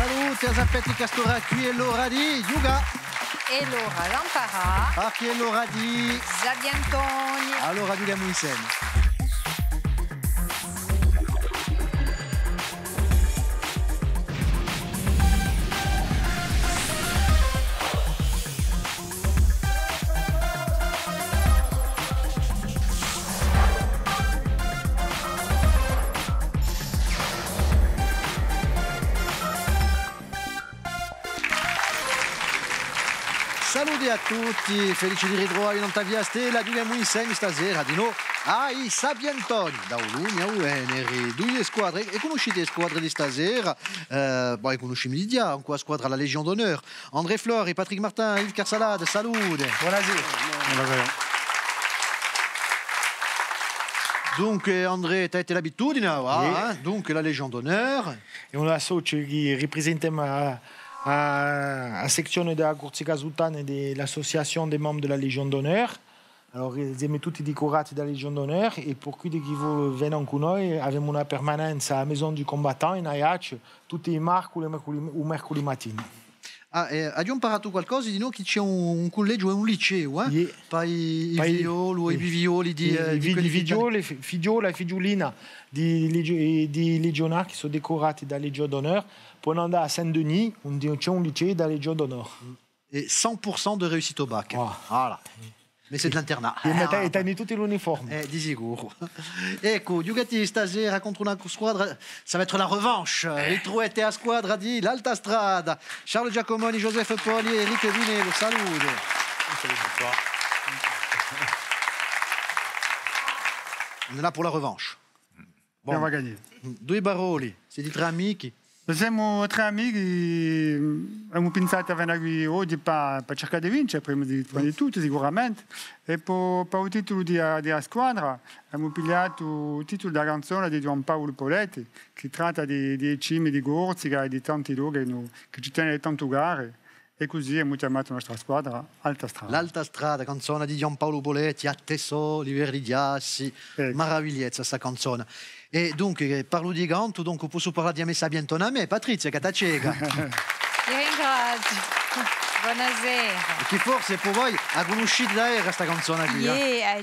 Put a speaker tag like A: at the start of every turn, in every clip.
A: Salute a Zappetti Castora, qui è l'ora di Yuga.
B: E l'ora Lampara.
A: Ah, qui è l'ora di
B: Zabiantoni.
A: Allora diamo insieme. Saluti a tutti, felici di ritrovare in Ottavia Stella, Giuliano insieme stasera di noi ai Sabiantoni, da Uluni a Ueneri, due squadre, e conoscete le squadre di stasera? Poi conosciamo di già, una squadra alla Légion d'Honneur, André Flori, Patrick Martin, Yves Carsalade, salute.
C: Buonasera. Buonasera.
A: Dunque André, tu as été l'abitudine,
C: oui.
A: Donc la Légion d'Honneur.
C: E una socio che rappresentiamo la sezione della Corsica Sultana dell'associazione dei membri della Légion d'Honneur. Alors, siamo tutti decorati dalla Légion d'Honneur e per cui chi vengono con noi abbiamo una permanenza a Maison du Combattant in Aiac tutti i mercoledì mattino.
A: Abbiamo imparato qualcosa di noi che c'è un collegio e un liceo,
C: Yeah.
A: Per i figlioli di
C: figliola e figliolina di legionari che sono decorati da Légion d'Honneur. Poi andare a Saint-Denis, c'è un liceo da Légion d'Honneur.
A: Et 100% de réussite au bac.
C: Oh.
A: Voilà. Mais c'est de l'internat.
C: E hanno tutti l'uniforme.
A: Di sicuro. Ecco, Giugati stasera contro una squadra, ça va être la revanche. Ritrovate a squadra di l'Alta Strada. Charles Giacomoni, Joseph Poli e Enrique Vinello. Salute. On est là pour la revanche.
D: Bon. On va gagner.
A: Due Baroli, siete tre amici.
D: Siamo tre amici, abbiamo pensato a venire qui oggi per cercare di vincere, prima di tutto sicuramente, e per il titolo della squadra abbiamo pigliato il titolo della canzone di Giampaolo Poletti, che tratta di cime di Corsica e di tanti luoghi che ci tiene tante gare. E così abbiamo chiamato la nostra squadra Alta Strada.
A: L'Alta Strada, canzone di Giampaolo Poletti, a Tesso, i Verdi Giassi, meravigliosa questa canzone. E dunque, parlo di canto, donc posso parlare di me Sabiantoni a me, Patrizia, che ta cieca.
B: Ti ringrazio. Buonasera.
A: E che forse per voi ha conosciuto da era questa canzone qui.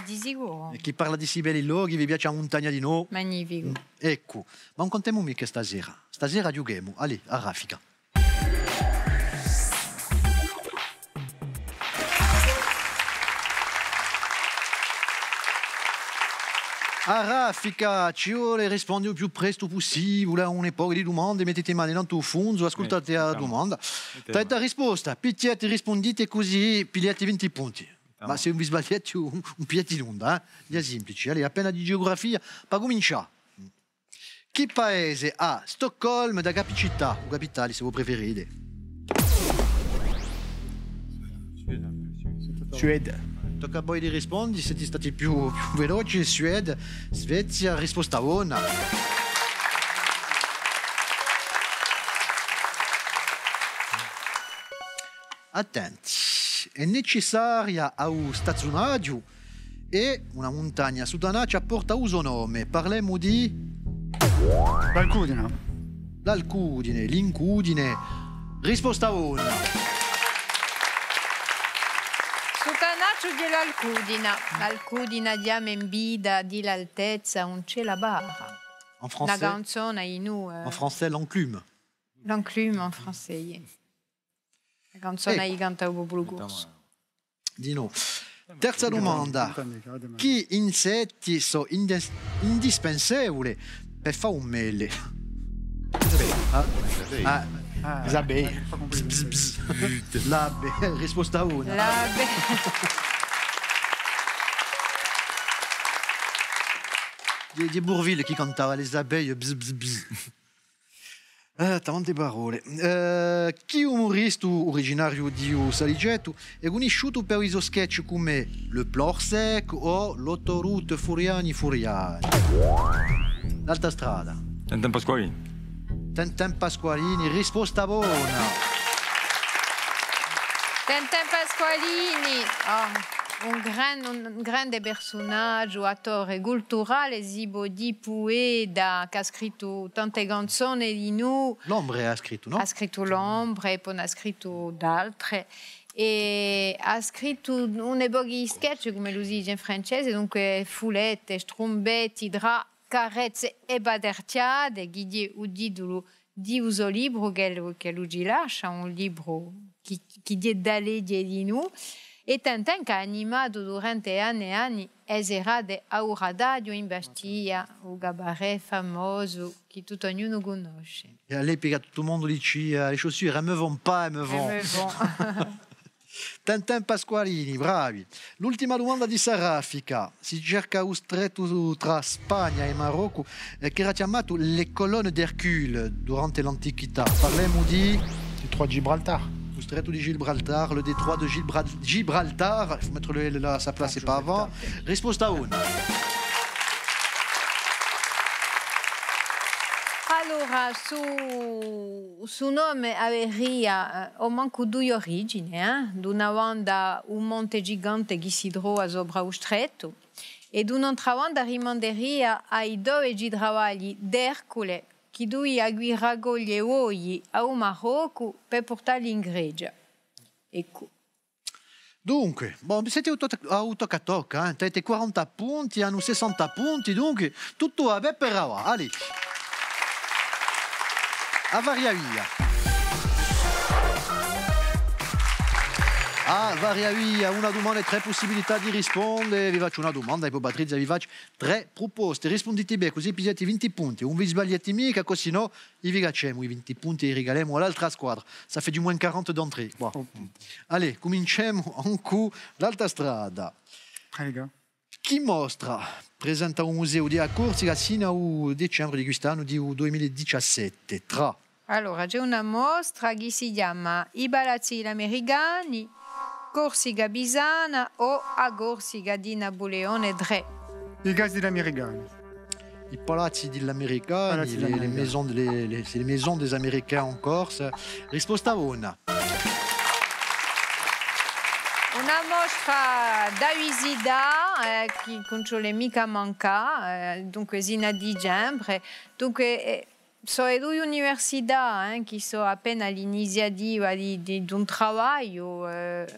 B: Di sicuro.
A: E chi parla di si belli luoghi, vi piace la montagna di noi.
B: Magnifico.
A: Ecco, ma non contiamo mica stasera. Stasera giochiamo, allì, a Raffica. A Raffica ci vuole rispondere il più presto possibile a un'epoca di domande, mettete mani nel tuo fondo, ascoltate la domanda. Date la risposta, picchiate, rispondete così, pigliate 20 punti. Ma se vi sbagliate un piatti in onda, è semplice. Allora, appena di geografia, per cominciare. Che paese ha Stoccolma da capicittà, o capitale se voi preferite?
C: Suède.
A: Tocca a voi di rispondere, siete stati più veloci. Suède, Svezia, risposta buona. Attenti, è necessaria a un stazionario e una montagna sudanaccia porta il suo nome. Parliamo di...
D: L'Alcudine.
A: L'Alcudine, l'Incudine, risposta buona.
B: Sutanaccio dell'Alcudina. L'Alcudina diamo in vida di l'altezza, un c'è la barra.
A: En français,
B: la canzone in nous.
A: En français, l'enclume.
B: L'enclume en français, yeah. La canzone di canta un po' corso.
A: Di no. Terza domanda. Che insetti sono indispensabili per fare un mele?
C: Isabelle.
A: L'abe, risposta una.
B: L'abe.
A: Di Bourville che cantava les abeilles, bzz bzz bzz. Tante parole. Chi umorista originario di Saligetto è conosciuto per i suoi sketch come Le Plorsec o L'autoroute Furiani Furiani. L'Alta Strada.
E: Tintin Pasqualini.
A: Tintin Pasqualini, risposta buona.
B: Tintin Pasqualini. Oh. un grande personaggio, attore culturale, Zibo Di Pueda, che ha scritto tante canzoni di noi.
A: L'Ombre ha scritto, no?
B: Ha scritto L'Ombre e poi ha scritto d'altre. E ha scritto un po' di sketch, come lo si dice in francese, dunque fulette, strombetti, carezze e baderciate, che è un titolo di un libro che lui lascia, un libro che è dalle di noi. E tant'è che ha animato durante anni e anni eserate a un radio in Bastiglia, un cabaret famoso che tutto ognuno conosce.
A: E all'epoca tutto il mondo diceva le chaussures, elles me vont pas, elles me vont. Tintin Pasqualini, bravi. L'ultima domanda di Sarafica. Si cerca un stretto tra Spagna e Marocco che era chiamato le colonne d'Hercule durante l'antichità. Parliamo di...
C: Détroit de Gibraltar.
A: Le stretto di Gibraltar, le détroit de Gibraltar. Il faut mettre le L à sa place et pas avant. Risposta 1.
B: Allora, su nome averia ho manco due origini. D'una banda un monte gigante che si trova sopra lo stretto e d'un'altra banda rimanderia ai due gidravalli d'Ercole che lui raccogliere uogli a Marocco per portarli in Grecia. Ecco.
A: Dunque, siete auto che tocca, avete 40 punti, hanno 60 punti, dunque tutto va bene per ora. Allez. A varia via. A varia via, una domanda e 3 possibilità di rispondere. Vi faccio una domanda e poi Patrizia vi faccio 3 proposte. Rispondete bene, così pigliate 20 punti. Non vi sbagliate mica, così no, vi facciamo i 20 punti e li regaliamo all'altra squadra. Ça fait du moins 40 d'entrée. Bon. Allez, cominciamo con l'altra strada.
D: Prego.
A: Chi mostra presenta un museo di Corsica sino a dicembre di quest'anno di 2017 tra...
B: Allora, c'è una mostra che si chiama I Palazzi Americani, Corsica Pisana o a Corsica di Napoleone III.
D: I Gazzi dell'Americano.
A: I palazzi degli americani, c'est les maisons des Américains en Corse. Risposta 1.
B: Una mostra da visitare che non ci vuole mica mancare, dunque sino a dicembre. Dunque, sono due università che sono appena all'iniziativa di un lavoro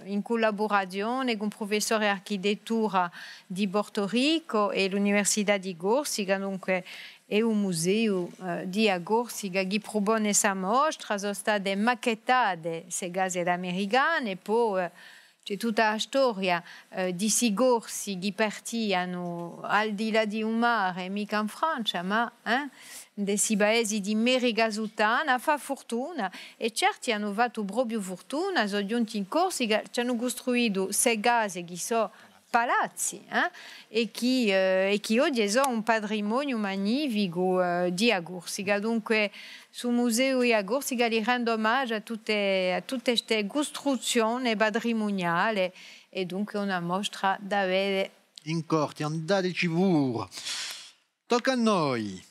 B: in collaborazione con il professore di architettura di Porto Rico e l'Università di Corsica, dunque è un museo di Corsica che propone questa mostra, sono state macchettate queste case americane, poi c'è tutta la storia di questi corsi che partivano al di là di un mare, mica in Francia, ma dei paesi di America Sudana, fa fortuna e certi hanno fatto proprio fortuna, sono giunti in Corsica, ci hanno costruito queste case che sono palazzi e che oggi sono un patrimonio magnifico di Corsica. Dunque sul museo di Corsica li rendo omaggio a tutte queste costruzioni patrimoniali e dunque una mostra da vedere.
A: In corti, andateci pure. Tocca a noi.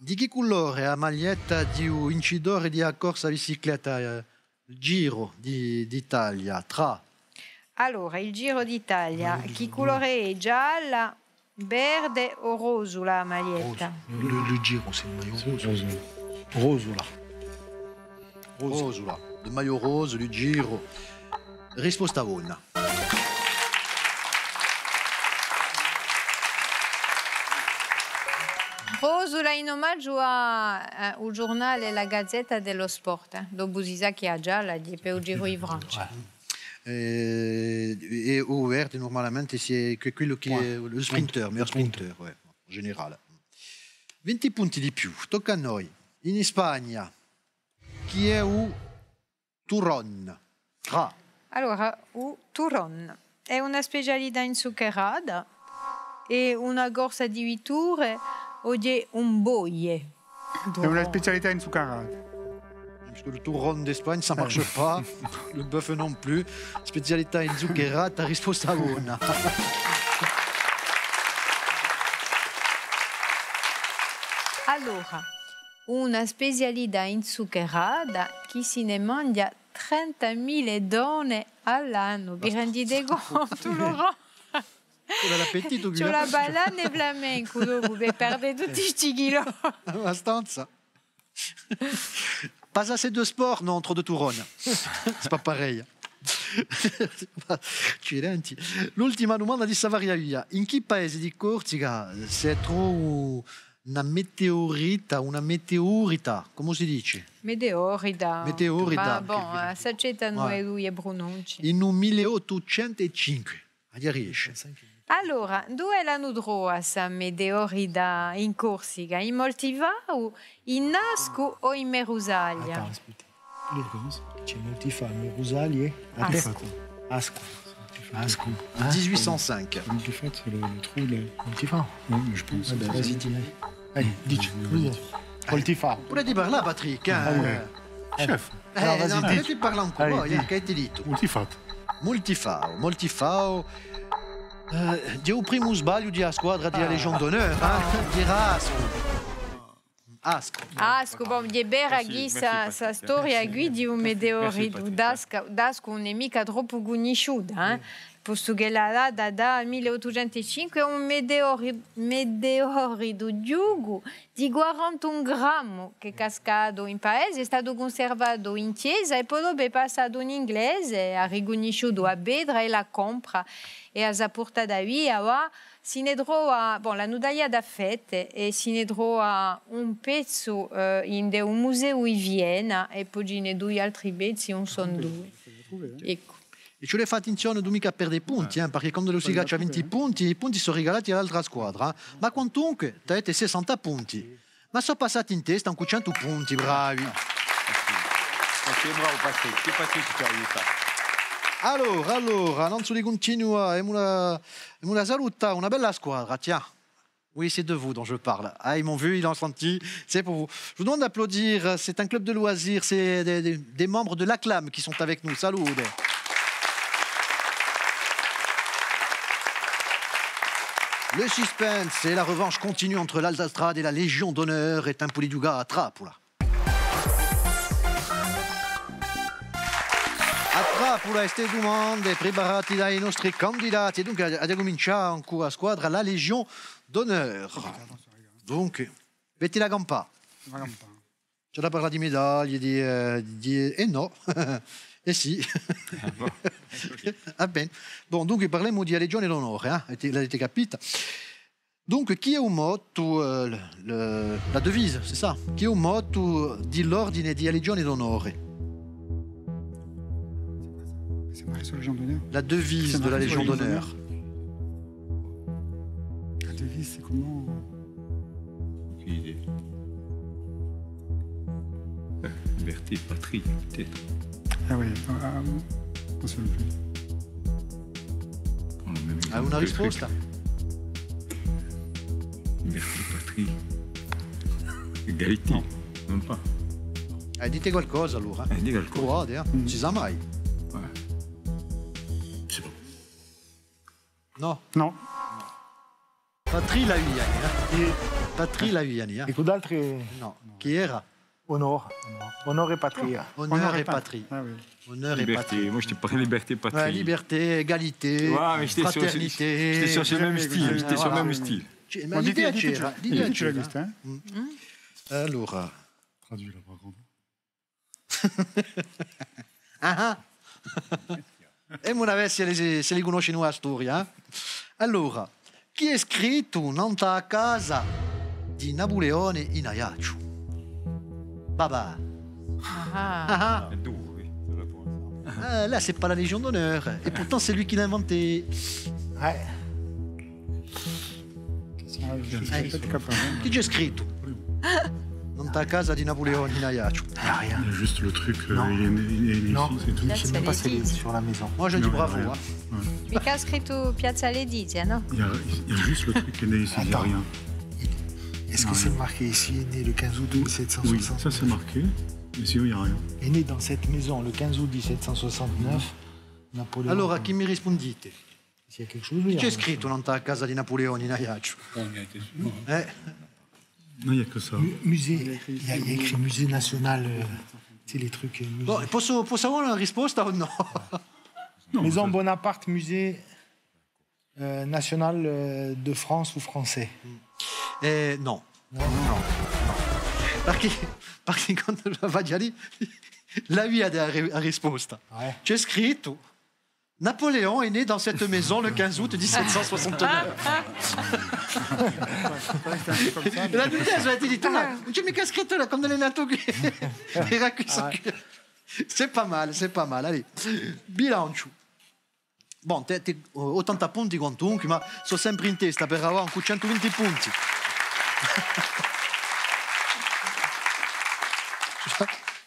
A: Di che colore è la maglietta di un vincitore di corsa bicicletta, il Giro d'Italia? Tra...
B: Allora, il Giro d'Italia, che colore è? Gialla, verde o rosso la maglietta?
C: Le Giro, c'est le maillot rose. Rosola.
A: Rosola. Il maillot rose, il Giro. Risposta 1.
B: Rosola in omaggio al giornale La Gazzetta dello Sport. Dopo si sa che ha gialla per il Giro di Francia.
A: E o verde normalmente è quello che è lo sprinter, meilleur sprinter, ouais, in generale. 20 punti di più, tocca a noi. In Spagna, chi è un turron? Tra.
B: Allora, il turron è una specialità inzuccherata, è una corsa di vitture o è un boie.
D: È una specialità inzuccherata.
A: Parce que le turron d'Espagne, ça marche pas. Le bœuf non plus. Specialità inzuccherata, risposta 1.
B: Allora, una specialità inzuccherata che si ne mangia 30.000 donne all'anno. Vi rendete conto, Laurent?
A: Con l'appetito,
B: C'ho la banana e flamenco, dopo per perdere tutti questi chili.
A: Abbastanza. Pas assez de sport, non, trop de Tourone. C'est pas pareil. Accidenti. L'ultima domanda di Savariavia. In che paese di Corsica si trova una meteorita, come si dice?
B: Meteorita.
A: Meteorita.
B: Ma bon, saccetta noi lui e Brunonci.
A: In un 1805. A riesce.
B: Allora, dove l'hanno trovata questa meteorita in Corsica? In Moltivao, in Nasco o in Merusaglia?
C: Attends, aspetta. C'è Multifa, Merusaglie, Asco.
A: 1805.
E: Multifat, c'est le trou de la...
C: Multifa.
E: Oui, je pense.
C: Vas-y, dis-le. Allez, dis-tu. Multifa.
A: Pure di parlare, Patrick.
E: Chef,
C: vas-y,
A: no,
C: dici.
A: ti parla un po',
C: Allez,
A: che hai detto?
E: Multifat.
A: Multifao. Dio il primo sbaglio della squadra della Legion d'Honneur, di Asco.
B: Bom, je bera ghi sa storia qui di un meteorito d'Asco non è mica troppo conosciuta, posto che la data da 1805 è un meteorito giugo di 41 grammi che è cascato in paese, è stato conservato in chiesa e poi dopo è passato in inglese, ha riconosciuto a Bedra e la compra e ha portato via. Si ne trova, la nudaia da fette e si ne trova un pezzo in un museo in Vienna e poi ne due altri pezzi, non sono due. Ecco.
A: E ci vuole fare attenzione mica a perdere punti, perché quando lo si gaccia 20 punti, i punti sono regalati all'altra squadra. Ma quantunque, avete 60 punti. Ma sono passati in testa con 100 punti, bravi.
F: Bravo Patrick, che Patrick ti aiuta.
A: Allora, non si continua, e una saluta, una bella squadra, tiens. Oui, c'est de vous dont je parle. Ah, ils m'ont vu, ils l'ont senti, c'est pour vous. Je vous demande d'applaudir, c'est un club de loisirs, c'est des membres de l'Acclam qui sont avec nous. Salut. Le suspense et la revanche continue entre l'Alsastrade et la Légion d'Honneur est un Poliduga a Trappola. A Trappola ste domande preparati dai nostri candidati e dunque a cominciare ancora a squadra la Légion d'Honneur. Donc, metti la gampa. C'è da parlare di medaglie, di... no, eh sì. Ah ben. Bon, dunque parliamo di Legione d'Onore, l'avete capito? Donc, chi è un motto, la devise, c'est ça? Chi è un motto dell'ordine di Legione d'Onore?
D: C'est marqué sur la Légion d'Honneur.
A: La devise de la Légion d'Honneur.
D: La devise, c'est comment?
F: Aucune idée. Liberté, patrie, peut-être.
D: Ah oui, on se souvient plus.
A: Hai una risposta?
F: Liberté, patrie. Égalité. Non pas.
A: Dite qualcosa allora.
F: Di qualcosa.
A: Provate, non si sa mai.
E: C'est bon.
A: No?
D: Non.
A: Patrie la Viani, Patrie la Viani,
C: E con d'altri
A: No. Chi era?
C: Onore e patria.
A: Honneur et patrie.
D: Ah oui.
A: Honneur et
F: Liberté.
A: patrie.
F: Moi, je te parlais liberté, patrie.
A: Ouais, liberté, égalité,
F: Ouais, mais j'étais
A: fraternité.
F: sur ce même style. J'étais sur le même style.
A: Ma l'idea c'era. L'idea
D: Tu l'as
A: c'era.
D: vu, hein?
A: Allora.
E: Traduit là, par contre.
A: E una vez se li conosce la storia. Allora, chi è scritto nella casa di Napoleone in Ajaccio? Baba.
B: Ah.
F: D'où, oui. Ça va pour ça.
A: Là, c'est pas la Légion d'Honneur. Et pourtant, c'est lui qui l'a inventé.
C: Ouais.
D: Peut-être capable.
A: Chi c'è scritto? Nella casa di Napoleone in Ajaccio.
C: Il n'y a rien.
E: Il y a juste le truc,
C: Non.
E: il est né
C: Non.
E: ici, c'est tout.
B: Là,
C: Je sais
B: ça
C: même pas
B: les
C: si elle est
B: dit.
C: sur la maison.
A: Moi, je dis
E: Non,
A: bravo.
E: rien.
A: Hein.
B: Mica ha scritto Piazza Letizia, no?
E: Il y a juste le truc qui est né ici, il n'y a
C: Attends.
E: rien.
C: Est-ce que
E: Non,
C: c'est
E: rien.
C: marqué ici, né le 15 août
E: Oui,
C: 1769?
E: ça c'est marqué, mais sinon il n'y a rien.
C: Est né dans cette maison le 15 août 1769, Napoléon.
A: Allora, chi mi rispondite?
C: S'il y a quelque chose,
A: Chi c'è scritto nella casa di Napoleone in Ajaccio?
E: Non, il n'y a que ça.
C: Musée, il y a écrit musée national, tu sais, les trucs. Musée.
A: Bon, posso avere una risposta o no?
E: Non,
C: Maison
E: ça-
C: Bonaparte, musée. national de France ou français?
A: No. Perché quando va già lì, la via della risposta.
C: Ouais.
A: C'è scritto: Napoléon est né dans cette maison le 15 août 1769. E la dutessa ti dice: non c'è mica scritto là quando è nato qui. Era qui. C'est pas mal. Allez, bilancio. Bon, 80 punti quantunque, ma sono sempre in testa per avere anche 120 punti.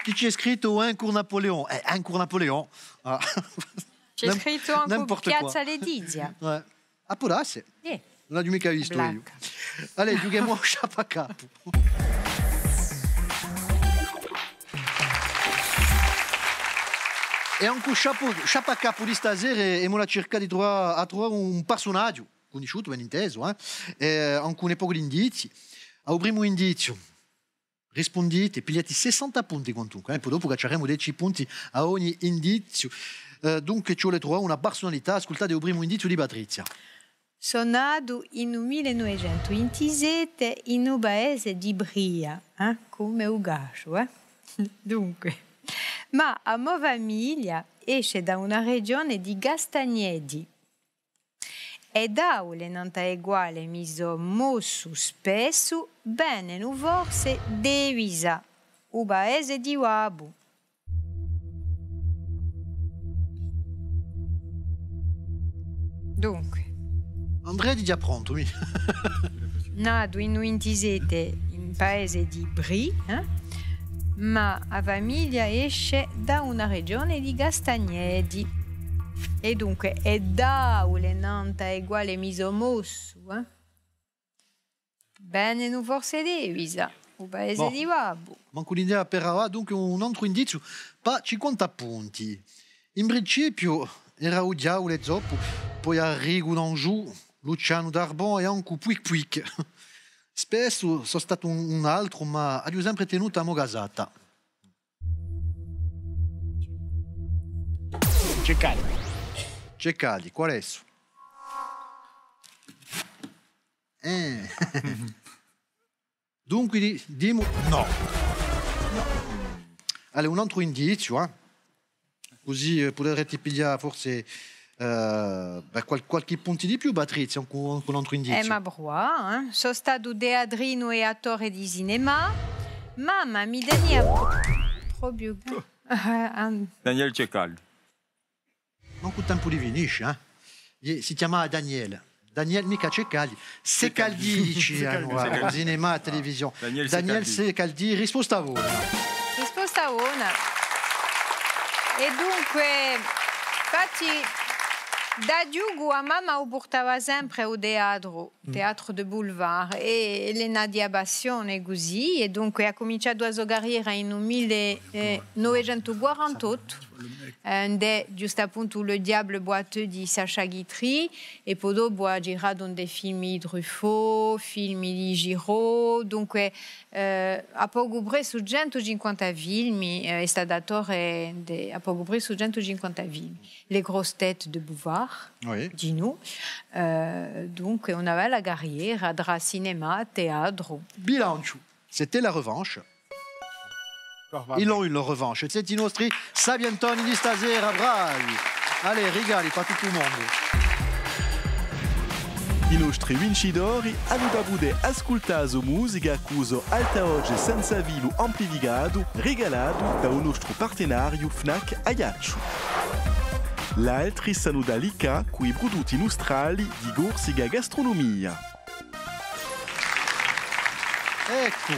A: Chi c'è scritto un cours Napoléon? Un cours Napoléon. Ah.
B: C'è scritto anche
A: N'importe
B: Piazza
A: quoi.
B: Letizia.
A: Ouais. Ah, può darsi.
B: Eh,
A: Non l'ho mica visto io.
B: Black.
A: Allez, giochiamo a capo. E anche a capo di stasera e la cerca di trovare un personaggio conosciuto, ben inteso, anche un po' di indizi. Al primo indizio rispondete, pigliate 60 punti quantunque, poi dopo cacceremo 10 punti a ogni indizio. Dunque ci vuole trovare una personalità. Ascoltate il primo indizio di Patrizia.
B: Sono nato in 1927 in un paese di Bria, come Ugascio. Dunque, ma a mia famiglia esce da una regione di Gastagnedi. E da ule non è uguale mi sono mosso spesso bene nu forse devisa, un paese di Wabu. Dunque,
A: Andrea è già pronto, mi.
B: nato in 27 in paese di Brie, ma la famiglia esce da una regione di Gastagnedi. E dunque è da ule non è uguale mi sono mosso, bene nu forse devisa, un paese di Wabu.
A: Manco un'idea per ora, dunque un altro indizio, pa 50 punti. In principio era o Diaule Zoppo, poi Arrigo d'Anjou, Luciano d'Arbon e anche Puig. Spesso sono stato un altro, ma ho sempre tenuto a Mogasata. Ceccali, qual è? Dunque dimo no. Allora, un altro indizio, così potrete pigliare forse qualche punto di più, Patrizia, con un altro indizio.
B: Ma brua, sono stato teatrino e attore di cinema, mamma mi denia proprio...
F: Daniel Cecalli.
A: Manco il tempo di finisce, si chiamava Daniel. Daniel mica Ceccaldi, Secaldi dicevano, al cinema, a televisione. Daniel Secaldi, risposta a voi.
B: Risposta una. E dunque, infatti, da giugo a mamma o portava sempre al teatro de boulevard, e Elena di Abbassione così, e dunque ha cominciato a giocare in 1948, giusto appunto Le Diable boiteux di Sacha Guitry, e poi dopo ha girato dei film di Truffaut, film di Giraud, dunque a poco presso 150 film, è stato attore a poco presso 150 film. Les grosses têtes de Bouvard,
A: Oui.
B: di nous. Donc on avait la carriera tra cinema, teatro.
A: Bilancio, c'était la revanche. Ils ont eu leur revanche. C'est i nostri Sabiantoni di stasera, bravi. Allez, rigali per tutto il mondo.
G: I nostri vincitori hanno avuto ascoltato musica cuso alta oggi senza vilu amplificato regalato da un nostro partenario Fnac Ajaccio. L'altri sono da Lica con i prodotti nostrali di Gorsiga Gastronomia.
A: Ecco,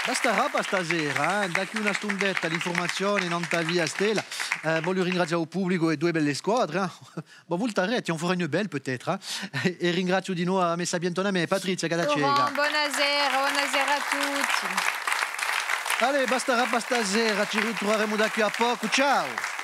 A: basterà per stasera, da qui una stundetta l'informazione non ta via Stella. Voglio ringraziare il pubblico e due belle squadre. Ma voltarete, on fera une belle peut-être. E ringrazio di nuovo a me Sabiantona e Patrizia Cadacega.
B: Buonasera a tutti.
A: Allez, basterà per stasera, ci ritroveremo da qui a poco. Ciao!